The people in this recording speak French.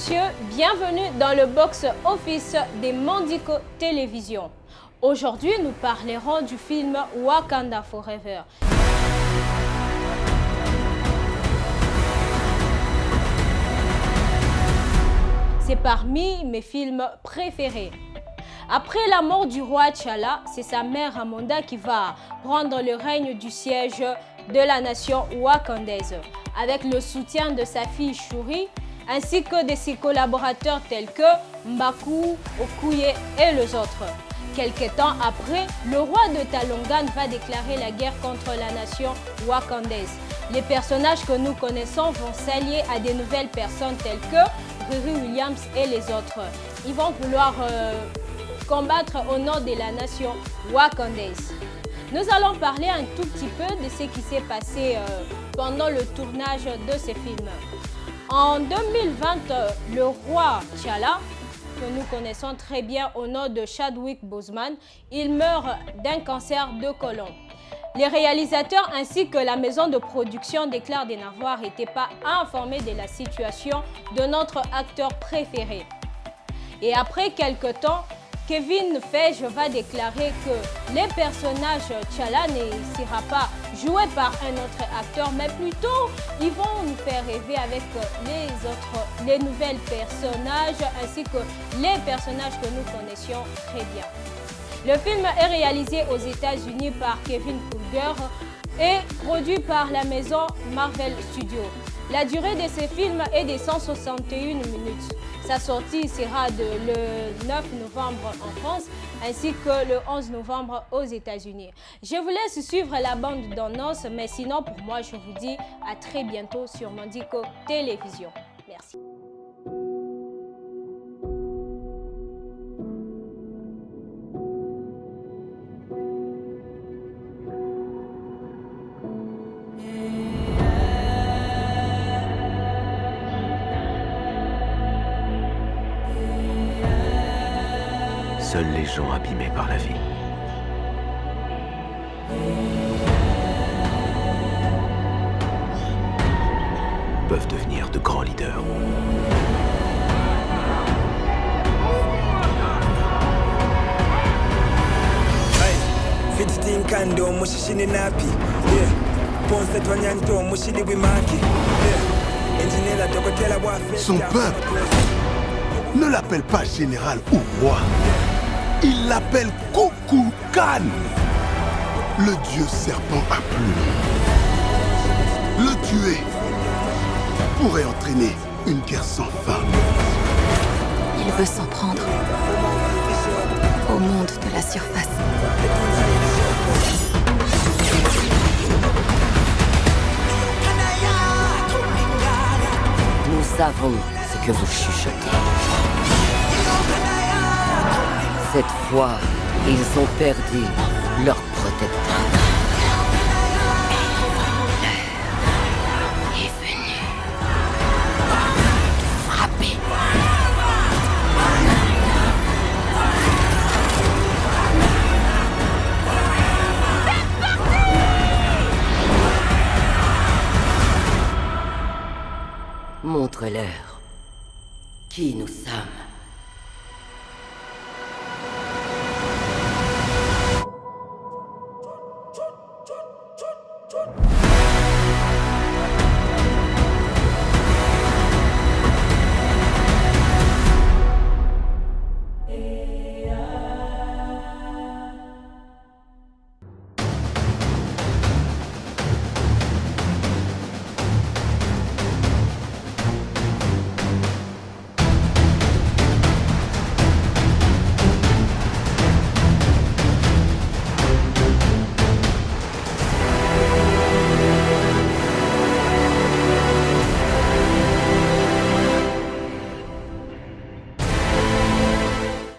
messieurs, bienvenue dans le box-office des Mondico Télévision. Aujourd'hui, nous parlerons du film Wakanda Forever. C'est parmi mes films préférés. Après la mort du roi T'Challa, c'est sa mère Amanda qui va prendre le règne du siège de la nation wakandaise, avec le soutien de sa fille Shuri, ainsi que de ses collaborateurs tels que Mbaku, Okoye et les autres. Quelque temps après, le roi de Talongan va déclarer la guerre contre la nation wakandaise. Les personnages que nous connaissons vont s'allier à de nouvelles personnes telles que Riri Williams et les autres. Ils vont vouloir combattre au nom de la nation wakandaise. Nous allons parler un tout petit peu de ce qui s'est passé pendant le tournage de ces films. En 2020, le roi T'Challa, que nous connaissons très bien au nom de Chadwick Boseman, il meurt d'un cancer de côlon. Les réalisateurs ainsi que la maison de production déclarent de n'avoir été pas informés de la situation de notre acteur préféré. Et après quelque temps, Kevin Feige va déclarer que les personnages T'Challa ne sera pas joué par un autre acteur, mais plutôt ils vont nous faire rêver avec les nouvelles personnages ainsi que les personnages que nous connaissions très bien. Le film est réalisé aux États-Unis par Kevin Coolger et produit par la maison Marvel Studios. La durée de ce film est de 161 minutes. Sa sortie sera le 9 novembre en France ainsi que le 11 novembre aux États-Unis. Je vous laisse suivre la bande d'annonce, mais sinon pour moi je vous dis à très bientôt sur Mondico Télévision. Merci. Seuls les gens abîmés par la vie peuvent devenir de grands leaders. Son peuple ne l'appelle pas général ou roi. Il l'appelle Kukulkan, le dieu serpent à plumes. Le tuer pourrait entraîner une guerre sans fin. Il veut s'en prendre au monde de la surface. Nous savons ce que vous chuchotez. Cette fois, ils ont perdu leur